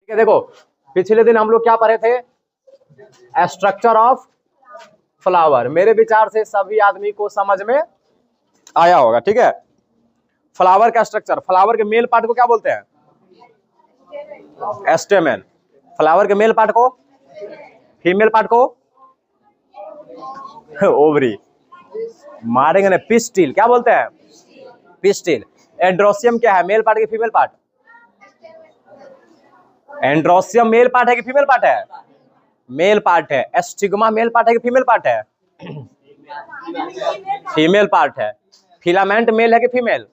ठीक है, देखो पिछले दिन हम लोग क्या पढ़े थे, स्ट्रक्चर ऑफ फ्लावर। मेरे विचार से सभी आदमी को समझ में आया होगा। ठीक है, फ्लावर का स्ट्रक्चर, फ्लावर के मेल पार्ट को क्या बोलते हैं, स्टेमेन। फ्लावर के मेल पार्ट को, फीमेल पार्ट को ओवरी। मारेंगे ना, पिस्टिल। क्या बोलते हैं, पिस्टिल। एंड्रोसियम क्या है, मेल पार्ट की female part? Androecium male part है कि फीमेल पार्ट है? मेल पार्ट है। एस्टिग्मा मेल पार्ट है कि फीमेल पार्ट है? फीमेल पार्ट है। फिलामेंट मेल है कि फीमेल?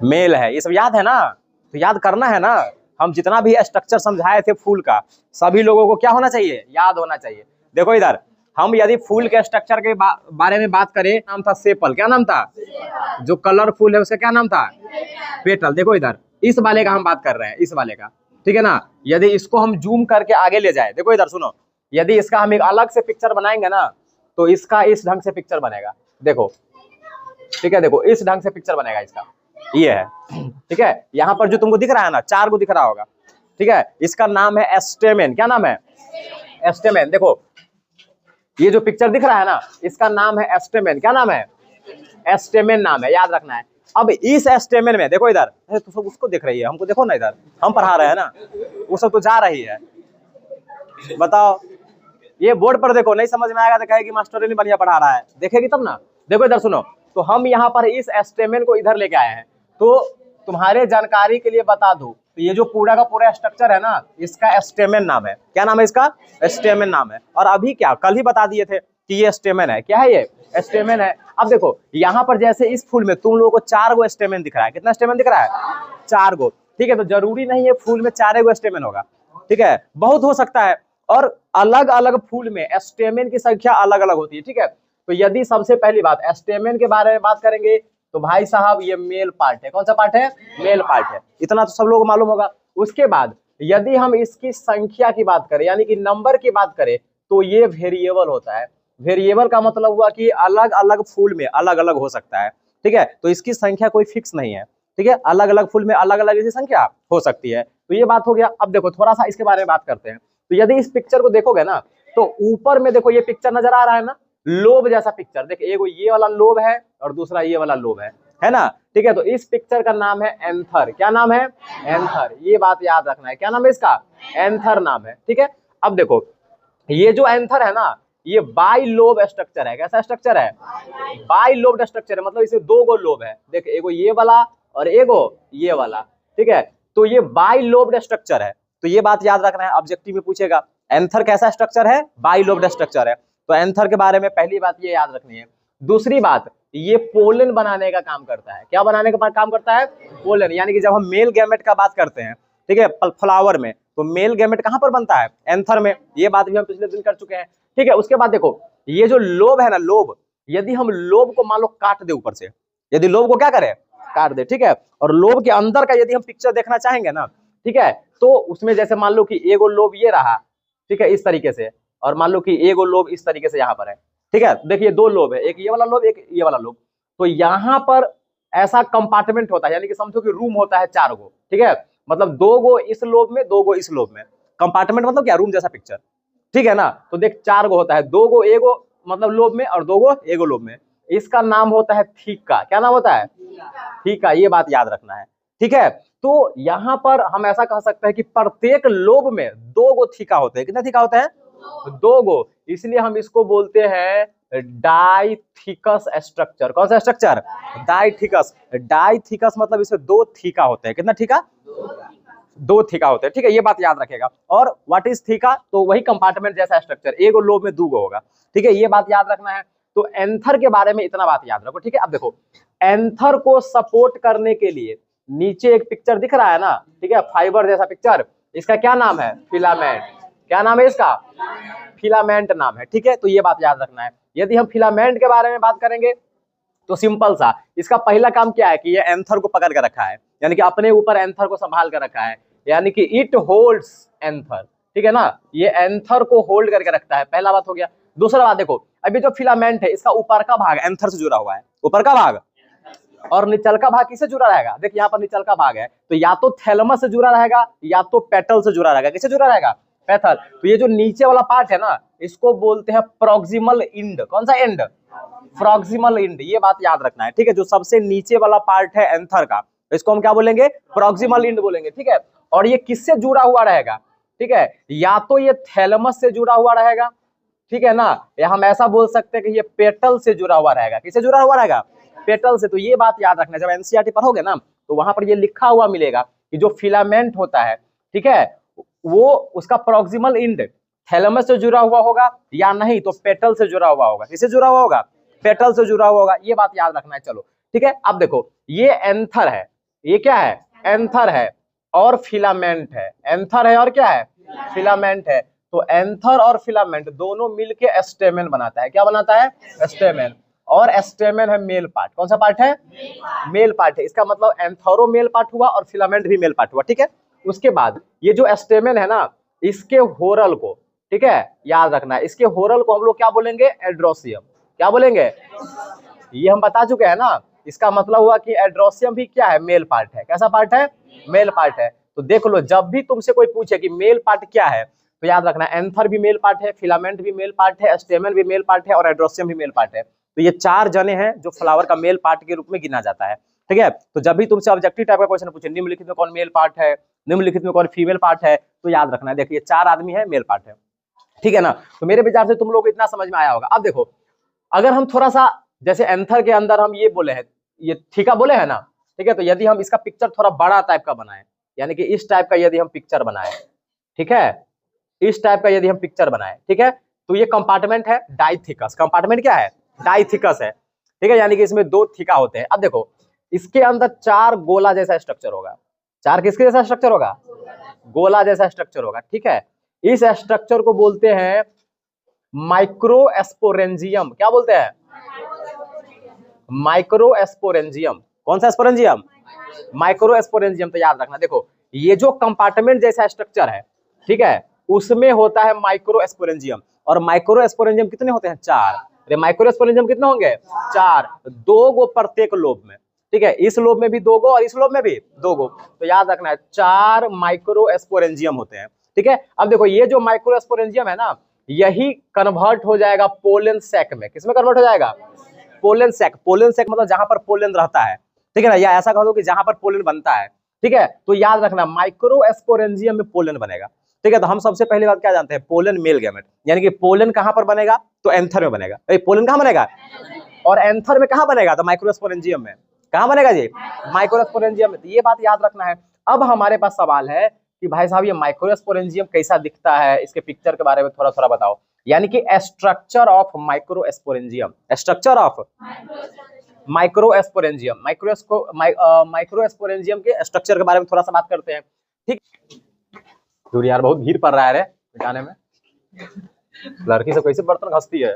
मेल है। ये सब याद है ना, तो याद करना है ना। हम जितना भी स्ट्रक्चर समझाए थे फूल का, सभी लोगों को क्या होना चाहिए, याद होना चाहिए। देखो इधर, हम यदि फूल के स्ट्रक्चर के बारे में बात करें, नाम था सेपल। क्या नाम था? जो कलरफुल है उसका क्या नाम था, पेटल। देखो इधर, इस वाले का हम बात कर रहे हैं, इस वाले का। ठीक है ना, यदि इसको हम जूम करके आगे ले जाए, देखो इधर सुनो, यदि इसका हम एक अलग से पिक्चर बनाएंगे ना, तो इसका इस ढंग से पिक्चर बनेगा। देखो, ठीक है, देखो इस ढंग से पिक्चर बनेगा इसका, ये है। ठीक है, यहाँ पर जो तुमको दिख रहा है ना, 4 को दिख रहा होगा। ठीक है, इसका नाम है स्टेमेन। क्या नाम है, स्टेमेन। देखो ये जो पिक्चर दिख रहा है ना, इसका नाम है स्टेमेन। क्या नाम है, स्टेमेन नाम है, याद रखना है। अब इस स्टेमेन में देखो इधर, तो सब उसको देख रही है, हमको देखो ना, इधर हम पढ़ा रहे हैं ना, वो सब तो जा रही है। बताओ, ये बोर्ड पर देखो, नहीं समझ में आएगा तो कहेगी मास्टर नहीं बढ़िया पढ़ा रहा है, देखेगी तब ना। देखो इधर सुनो, तो हम यहाँ पर इस स्टेमेन को इधर लेके आए हैं। तो तुम्हारे जानकारी के लिए बता दूं, तो ये जो पूरा का पूरा स्ट्रक्चर है ना, इसका स्टेमेन नाम है। क्या नाम है इसका, स्टेमेन नाम है। और अभी क्या, कल ही बता दिए थे कि ये स्टेमेन है। क्या है ये, स्टेमेन है। अब देखो यहाँ पर जैसे इस फूल में तुम लोगों को 4 गो स्टेमेन दिख रहा है। कितना स्टेमेन दिख रहा है, 4 गो। ठीक है, तो जरूरी नहीं है फूल में 4 गो स्टेमेन होगा। ठीक है, बहुत हो सकता है। और अलग अलग फूल में स्टेमेन की संख्या अलग अलग होती है। ठीक है, तो यदि सबसे पहली बात स्टेमेन के बारे में बात करेंगे, तो भाई साहब ये मेल पार्ट है। कौन सा पार्ट है, मेल पार्ट है। इतना तो सब लोगों को मालूम होगा। उसके बाद यदि हम इसकी संख्या की बात करें, यानी कि नंबर की बात करें, तो ये वेरिएबल होता है। वेरिएबल का मतलब हुआ कि अलग अलग फूल में अलग अलग हो सकता है। ठीक है, तो इसकी संख्या कोई फिक्स नहीं है। ठीक है, अलग अलग फूल में अलग अलग इसकी संख्या हो सकती है। तो ये बात हो गया। अब देखो थोड़ा सा इसके बारे में बात करते हैं। तो यदि इस पिक्चर को देखोगे ना, तो ऊपर में देखो ये पिक्चर नजर आ रहा है ना, लोब जैसा पिक्चर। देखिए, एगो ये वाला लोब है और दूसरा ये वाला लोब है ना। ठीक है, तो इस पिक्चर का नाम है एंथर। क्या नाम है, एंथर। ये बात याद रखना है, क्या नाम है इसका, एंथर नाम है। ठीक है, अब देखो ये जो एंथर है ना, ये बाई लोब स्ट्रक्चर है। कैसा स्ट्रक्चर है, बाई लोब स्ट्रक्चर है। मतलब इसमें 2 गो लोब है। देख, एगो ये वाला और एगो ये वाला। ठीक है, तो ये बाई लोब्ड स्ट्रक्चर है। तो ये बात याद रखना है, ऑब्जेक्टिव में पूछेगा एंथर कैसा स्ट्रक्चर है, बाई लोब्ड स्ट्रक्चर है। तो एंथर के बारे में पहली बात ये याद रखनी है। दूसरी बात, ये पोलन बनाने का काम करता है। क्या बनाने का काम करता है, पोलन। यानी कि जब हम मेल गैमेट का बात करते हैं, ठीक है, फ्लावर में, तो मेल गैमेट कहां पर बनता है, एंथर में। ये बात भी हम पिछले दिन कर चुके हैं। ठीक है, उसके बाद देखो ये जो लोब है ना, लोब, यदि हम लोब को मान लो काट दे ऊपर से, यदि लोब को क्या करे, काट दे। ठीक है, और लोब के अंदर का यदि हम पिक्चर देखना चाहेंगे ना, ठीक है, तो उसमें जैसे मान लो कि एगो लोब ये रहा, ठीक है, इस तरीके से, और मान लो कि एगो लोब इस तरीके से यहाँ पर है। ठीक है, देखिए 2 लोब है, एक ये वाला लोब, एक ये वाला लोब। तो यहाँ पर ऐसा कंपार्टमेंट होता है, यानी कि समझो कि रूम होता है 4 गो। ठीक है, मतलब 2 गो इस लोब में, 2 गो इस लोब में। कंपार्टमेंट मतलब क्या, रूम जैसा पिक्चर। ठीक है ना, तो देख 4 गो होता है, 2 गो एगो मतलब लोब में और 2 गो एगो लोब में। इसका नाम होता है थीका। क्या नाम होता है, थीका। ये बात याद रखना है। ठीक है, तो यहाँ पर हम ऐसा कह सकते हैं कि प्रत्येक लोब में 2 गो थीका होते हैं। कितने थीका होते हैं, 2 गो। इसलिए हम इसको बोलते हैं डाइथिकस स्ट्रक्चर। कौन सा स्ट्रक्चर, डाइथिकस। डाइथिकस मतलब इसमें 2 थीका होते हैं। कितना थीका, 2 थीका होते हैं। ठीक है, ये बात याद रखेगा। और व्हाट इज थीका, तो वही कंपार्टमेंट जैसा स्ट्रक्चर, एगो लोब में 2 गो होगा। ठीक है, ये बात याद रखना है। तो एंथर के बारे में इतना बात याद रखो। ठीक है, अब देखो एंथर को सपोर्ट करने के लिए नीचे एक पिक्चर दिख रहा है ना, ठीक है, फाइबर जैसा पिक्चर, इसका क्या नाम है, फिलामेंट। क्या नाम है इसका, फिलामेंट नाम है। ठीक है, तो ये बात याद रखना है। यदि हम फिलामेंट के बारे में बात करेंगे, तो सिंपल सा, इसका पहला काम क्या है कि ये एंथर को पकड़ कर रखा है, यानी कि अपने ऊपर एंथर को संभाल कर रखा है, यानी कि इट होल्ड्स एंथर। ठीक है ना, ये एंथर को होल्ड करके रखता है। पहला बात हो गया। दूसरा बात देखो, अभी जो फिलामेंट है, इसका ऊपर का भाग एंथर से जुड़ा हुआ है। ऊपर का भाग और निचलका भाग किससे जुड़ा रहेगा? देखिए यहाँ पर निचलका भाग है, तो या तो थैलेमस से जुड़ा रहेगा या तो पेटल से जुड़ा रहेगा। किससे जुड़ा रहेगा? पेटल। तो ये जो नीचे वाला पार्ट है ना, इसको बोलते हैं प्रॉक्सिमल इंड। कौन सा इंड? Proximal end. ये बात याद रखना है, ठीक है। जो सबसे नीचे वाला पार्ट है एंथर का, इसको हम क्या बोलेंगे? प्रॉक्सिमल इंड बोलेंगे, ठीक है। और ये किससे जुड़ा हुआ रहेगा? ठीक है, या तो ये थैलेमस से जुड़ा हुआ रहेगा, ठीक है ना, या हम ऐसा बोल सकते हैं कि ये पेटल से जुड़ा हुआ रहेगा। किससे जुड़ा हुआ रहेगा? पेटल से। तो ये बात याद रखना, जब एनसीईआरटी पढ़ोगे ना तो वहां पर ये लिखा हुआ मिलेगा कि जो फिलामेंट होता है, ठीक है, वो उसका प्रॉक्सिमल इंड थैलेमस से जुड़ा हुआ होगा या नहीं तो पेटल से जुड़ा हुआ होगा। किससे जुड़ा हुआ होगा? पेटल से जुड़ा हुआ होगा। ये बात याद रखना है। चलो ठीक है, अब देखो ये एंथर है, ये क्या है? एंथर है और फिलामेंट है। एंथर है और क्या है? फिलामेंट है। तो एंथर और फिलामेंट दोनों मिलके स्टेमेन बनाता है। क्या बनाता है? स्टेमेन। और स्टेमेन है मेल पार्ट। कौन सा पार्ट है? मेल पार्ट है। इसका मतलब एंथरो मेल पार्ट हुआ और फिलामेंट भी मेल पार्ट हुआ, ठीक है। उसके बाद ये जो स्टेमेन है ना, इसके होरल को, ठीक है, याद रखना है, इसके होरल को हम लोग क्या बोलेंगे? एड्रोसियम। क्या बोलेंगे? ये हम बता चुके हैं ना। इसका मतलब हुआ कि एड्रोसियम भी क्या है? मेल पार्ट है। कैसा पार्ट है? मेल पार्ट है। तो देख लो, जब भी तुमसे कोई पूछे कि मेल पार्ट क्या है, तो याद रखना एंथर भी मेल पार्ट है, फिलामेंट भी मेल पार्ट है, स्टेमन भी मेल पार्ट है और एड्रोसियम भी मेल पार्ट है। तो ये चार जने हैं जो फ्लावर का मेल पार्ट के रूप में गिना जाता है, ठीक है। तो जब भी तुमसे ऑब्जेक्टिव टाइप का क्वेश्चन पूछे, निम्नलिखित में कौन मेल पार्ट है, निम्नलिखित में कौन फीमेल पार्ट है, तो याद रखना है, देखिए चार आदमी है, मेल पार्ट है, ठीक है ना। तो मेरे विचार से तुम लोग को इतना समझ में आया होगा। अब देखो, अगर हम थोड़ा सा जैसे एंथर के अंदर हम ये बोले हैं, ये थीका बोले है ना, ठीक है, तो यदि हम इसका पिक्चर थोड़ा बड़ा टाइप का बनाए, यानी कि इस टाइप का यदि हम पिक्चर बनाए, ठीक है, इस टाइप का यदि हम पिक्चर बनाए, ठीक है, तो ये कंपार्टमेंट है डाइथिकस। कंपार्टमेंट क्या है? डाइथिकस है, ठीक है, यानी कि इसमें दो थीका होते हैं। अब देखो, इसके अंदर चार गोला जैसा स्ट्रक्चर होगा। चार किसके जैसा स्ट्रक्चर होगा? गोला जैसा स्ट्रक्चर होगा, ठीक है। इस स्ट्रक्चर को बोलते हैं माइक्रोस्पोरेंजियम। क्या बोलते हैं? माइक्रोस्पोरेंजियम। कौन सा स्पोरेंजियम? माइक्रोस्पोरेंजियम। तो याद रखना, देखो ये जो कंपार्टमेंट जैसा स्ट्रक्चर है, ठीक है, उसमें होता है माइक्रोस्पोरेंजियम। और माइक्रोस्पोरेंजियम कितने होते हैं? चार। अरे माइक्रोस्पोरेंजियम कितने होंगे? चार। दो गो प्रत्येक लोब में, ठीक है, इस लोब में भी दो गो और इस लोब में भी दो गो। तो याद रखना है चार माइक्रोस्पोरेंजियम होते हैं, ठीक है। अब देखो ये जो माइक्रोस्पोरेंजियम है ना, यही कन्वर्ट हो जाएगा पोलन सैक में। किसमें कन्वर्ट हो जाएगा? Pollen sac. पोलन सैक मतलब जहां पर पोलन रहता है, ठीक है ना, या ऐसा कह दो कि जहां पर पोलन बनता है, ठीक है। तो याद रखना माइक्रोस्पोरेंजियम में पोलन बनेगा, ठीक है। तो हम सबसे पहली बात क्या जानते हैं? पोलन मेल गैमेट, यानी कि पोलन कहां पर बनेगा? तो एंथर में बनेगा। पोलन कहां बनेगा? और एंथर में कहां बनेगा? तो माइक्रोस्पोरेंजियम में। कहां बनेगा जी? माइक्रोस्पोरेंजियम में। तो ये बात याद रखना है। अब हमारे पास सवाल है कि भाई साहब ये माइक्रोस्पोरेंजियम कैसा दिखता है, इसके पिक्चर के बारे में थोड़ा थोड़ा बताओ, यानी कि structure of microsporangium. Structure of microsporangium. Microsporangium के स्ट्रक्चर के बारे में थोड़ा सा बात करते हैं, ठीक। दूर यार, बहुत भीड़ पड़ रहा है रे जाने में। लड़की सब कैसे बर्तन घसती है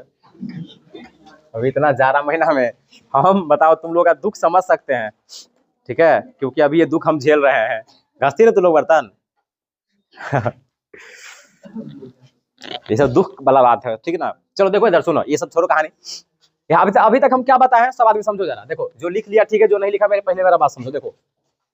अभी इतना जाड़ा महीना में। हम बताओ, तुम लोग का दुख समझ सकते हैं, ठीक है, क्योंकि अभी ये दुख हम झेल रहे हैं। घसती ना तुम लोग बर्तन ये सब दुख वाला बात है, ठीक है ना। चलो देखो इधर सुनो, ये सब छोड़ो कहानी। अभी तक हम क्या बताए हैं, सब आदमी समझो जरा। देखो जो लिख लिया ठीक है, जो नहीं लिखा मेरे पहले मेरा बात समझो। देखो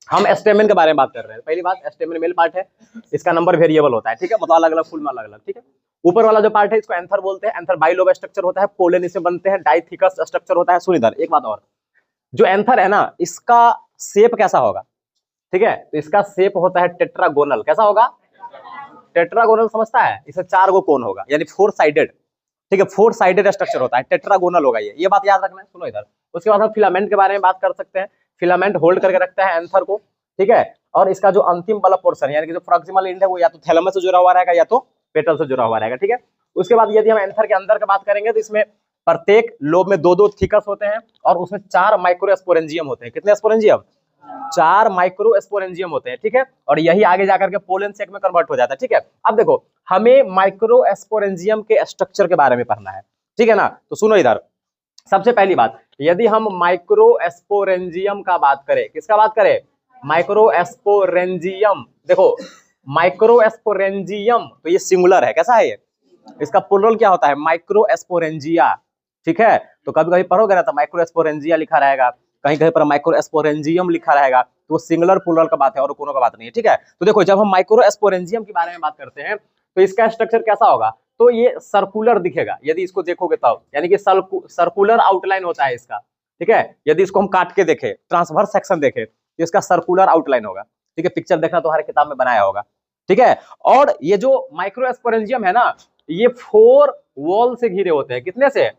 हम स्टेमेन के बारे में बात कर रहे हैं। पहली बात, स्टेमेन मेल पार्ट है, इसका नंबर वेरिएबल होता है, ठीक है, मतलब अलग अलग फुल में अलग अलग, ठीक है। ऊपर वाला जो पार्ट है इसको एंथर बोलते हैं। एंथर बाइलोब स्ट्रक्चर होता है, पोलन इसमें बनते हैं, डाइथिकस स्ट्रक्चर होता है। सुन इधर एक बात और, जो एंथर है ना, इसका शेप कैसा होगा, ठीक है, तो इसका शेप होता है टेट्रागोनल। कैसा होगा? टेट्रागोनल समझता है? इसे चार गो कोन होगा, यानी फोर साइडेड, ठीक है, फोर साइडेड स्ट्रक्चर होता है, टेट्रागोनल होगा ये बात याद रखना है। सुनो इधर, उसके बाद हम फिलामेंट के बारे में बात कर सकते हैं। फिलामेंट होल्ड करके रखता है एंथर को, ठीक है, और इसका जो अंतिम वाला पोर्शन यानी कि जो प्रॉक्सिमल एंड है वो या तो थैलेमस से जुड़ा हुआ रहेगा या तो पेटल से जुड़ा हुआ रहेगा, ठीक है। उसके बाद यदि हम एंथर के अंदर की बात करेंगे तो इसमें प्रत्येक लोब में दो दो थीकस होते हैं और उसमें चार माइक्रोस्पोरेंजियम होते हैं। कितने स्पोरेंजियम? चार माइक्रोस्पोरेंजियम होते हैं, ठीक है, और यही आगे जाकर के पोलन सैक में कन्वर्ट हो जाता है, ठीक है। अब देखो हमें माइक्रोस्पोरेंजियम के स्ट्रक्चर के बारे में पढ़ना है, ठीक है ना। तो सुनो इधर, सबसे पहली बात, यदि हम माइक्रोस्पोरेंजियम का बात करें, किसका बात करें? माइक्रोस्पोरेंजियम। देखो माइक्रोस्पोरेंजियम तो ये सिंगुलर है, कैसा है ये? इसका प्लूरल क्या होता है? माइक्रोस्पोरेंजिया, ठीक है। तो कभी कभी पढ़ोगे ना तो माइक्रोस्पोरेंजिया लिखा रहेगा, कहीं कहीं पर माइक्रोस्पोरेंजियम लिखा रहेगा तो वो सिंगुलर प्लूरल का बात है और कोनो का बात नहीं है, ठीक है। तो देखो जब हम माइक्रोस्पोरेंजियम के बारे में बात करते हैं तो इसका स्ट्रक्चर कैसा होगा, तो ये सर्कुलर दिखेगा यदि इसको देखोगे तब, यानी कि सर्कुलर आउटलाइन होता है इसका, ठीक है। यदि इसको हम काट के देखें, ट्रांसवर्स सेक्शन देखें तो इसका सर्कुलर आउटलाइन होगा, ठीक है। पिक्चर देखना तुम्हारे किताब में बनाया होगा, ठीक है। और ये जो माइक्रोस्पोरेंजियम है ना, ये 4 वॉल से घिरे होते हैं, कितने से,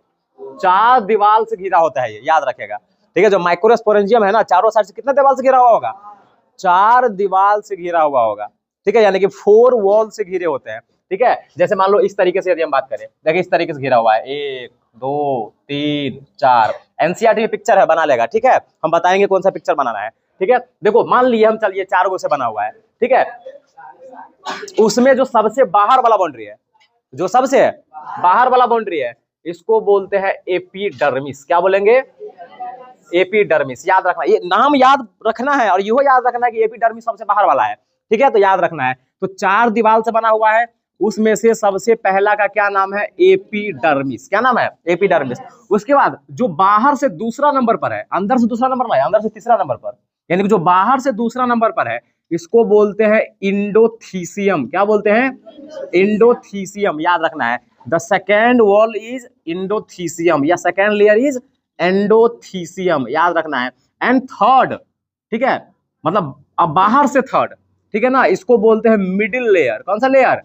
4 दीवार से घिरा होता है, ये याद रखेगा, ठीक है। जो माइक्रोस्पोरेंजियम है ना, चारों साइड से कितने दीवार से घिरा हुआ होगा, 4 दीवार से घिरा हुआ होगा, ठीक है, यानी कि 4 वॉल से घिरे होते हैं, ठीक है। जैसे मान लो इस तरीके से यदि हम बात करें, देखिए इस तरीके से घिरा हुआ है, 1 2 3 4, एनसीईआरटी में पिक्चर है, बना लेगा, ठीक है। हम बताएंगे कौन सा पिक्चर बनाना है, ठीक है। देखो मान लिए हम, चलिए 4 गो से बना हुआ है, ठीक है। उसमें जो सबसे बाहर वाला बाउंड्री है, जो सबसे बाहर वाला बाउंड्री है, इसको बोलते हैं एपिडर्मिस। क्या बोलेंगे, एपिडर्मिस। याद रखना, ये नाम याद रखना है और यह याद रखना है कि एपिडर्मिस सबसे बाहर वाला है, ठीक है। तो याद रखना है, तो 4 दीवार से बना हुआ है, उसमें से सबसे पहला का क्या नाम है, एपिडर्मिस। क्या नाम है, एपिडर्मिस। उसके बाद जो बाहर से दूसरा नंबर पर है, अंदर से दूसरा नंबर पर है, अंदर से तीसरा नंबर पर, यानी कि जो बाहर से दूसरा नंबर पर है, इसको बोलते हैं इंडोथीसियम। क्या बोलते हैं, इंडोथीसियम। याद रखना है, द सेकेंड वॉल इज इंडोथीसियम या सेकेंड लेयर इज एंडोथीसियम, याद रखना है। एंड थर्ड, ठीक है, मतलब अब बाहर से थर्ड, ठीक है ना, इसको बोलते हैं मिडिल लेयर। कौन सा लेयर,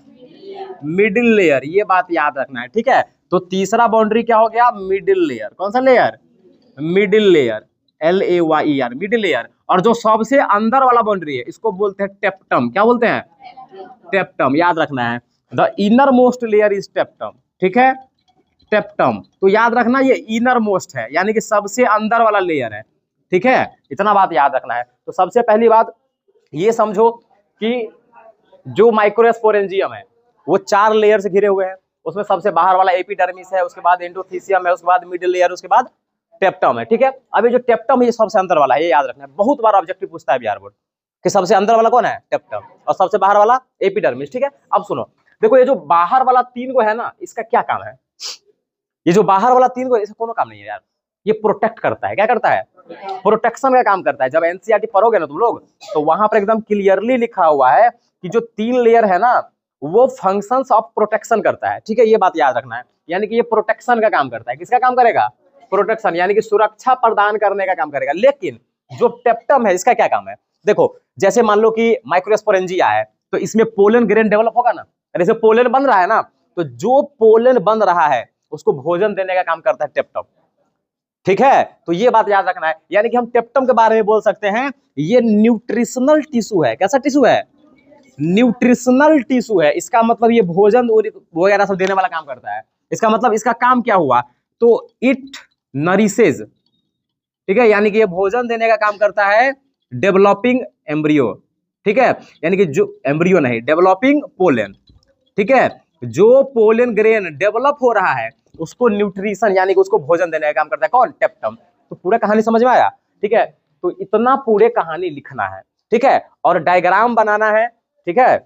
मिडिल लेयर, ये बात याद रखना है, ठीक है। तो तीसरा बाउंड्री क्या हो गया, मिडिल लेयर। कौन सा layer, middle layer, LAYER, middle layer. और जो सबसे अंदर वाला बाउंड्री है, इसको बोलते हैं टेप्टम। क्या बोलते हैं, टेप्टम, याद रखना है। The inner most layer is टेप्टम, ठीक है, टेप्टम। तो याद रखना ये इनर मोस्ट है, यानी कि सबसे अंदर वाला लेयर है, ठीक है। इतना बात याद रखना है। तो सबसे पहली बात ये समझो कि जो माइक्रोस्पोरेंजियम है वो 4 लेयर से घिरे हुए हैं, उसमें सबसे बाहर वाला एपिडर्मिस है, उसके बाद एंडोथीसियम है, उसके बाद मिडिल लेयर, उसके बाद टेप्टम है, ठीक है। अब ये जो टेप्टम है ये सबसे अंदर वाला है, ये याद रखना है। बहुत बार ऑब्जेक्टिव पूछता है बिहार बोर्ड कि सबसे अंदर वाला कौन है, टेप्टम, और सबसे बाहर वाला एपिडर्मिस, ठीक है। अब सुनो, देखो ये जो बाहर वाला 3 को है ना, इसका क्या काम है, ये जो बाहर वाला 3 को, इसका कोनो काम नहीं है यार, ये प्रोटेक्ट करता है। क्या करता है, प्रोटेक्शन का काम करता है। जब एनसीईआरटी पढ़ोगे ना तुम लोग, तो वहां पर एकदम क्लियरली लिखा हुआ है कि जो 3 लेयर है ना, वो फंक्शंस ऑफ प्रोटेक्शन करता है, ठीक है। ये बात याद रखना है, यानी कि ये प्रोटेक्शन का काम करता है। किसका काम करेगा, प्रोटेक्शन, यानी कि सुरक्षा प्रदान करने का काम करेगा। लेकिन जो टेप्टम है, इसका क्या काम है, देखो जैसे मान लो कि माइक्रोस्पोरेंजिया है, तो इसमें पोलन ग्रेन डेवलप होगा ना, जैसे पोलन बन रहा है ना, तो जो पोलन बन रहा है उसको भोजन देने का काम करता है टेप्टम, ठीक है। तो ये बात याद रखना है, यानी कि हम टेप्टम के बारे में बोल सकते हैं ये न्यूट्रिशनल टिश्यू है। कैसा टिश्यू है, न्यूट्रिशनल टिश्यू है। इसका मतलब ये भोजन वगैरह सब देने वाला काम करता है। इसका मतलब इसका काम क्या हुआ, तो इट नरिशेज, ठीक है, यानी कि ये भोजन देने का काम करता है डेवलपिंग एम्ब्रियो, ठीक है, यानी कि जो एम्ब्रियो नहीं, डेवलपिंग पोलन, ठीक है। जो पोलन ग्रेन डेवलप हो रहा है उसको न्यूट्रिशन यानी कि उसको भोजन देने का काम करता है कौन, टेप्टम। तो पूरा कहानी समझ में आया, ठीक है। तो इतना पूरे कहानी लिखना है, ठीक है, और डायग्राम बनाना है, ठीक है।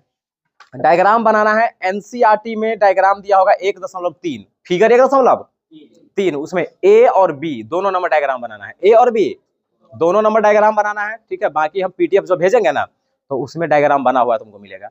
डायग्राम बनाना है, एनसीईआरटी में डायग्राम दिया होगा 1.3, फिगर 1.3, उसमें ए और बी दोनों नंबर डायग्राम बनाना है, ए और बी दोनों नंबर डायग्राम बनाना है, ठीक है। बाकी हम पीडीएफ जो भेजेंगे ना, तो उसमें डायग्राम बना हुआ तुमको मिलेगा।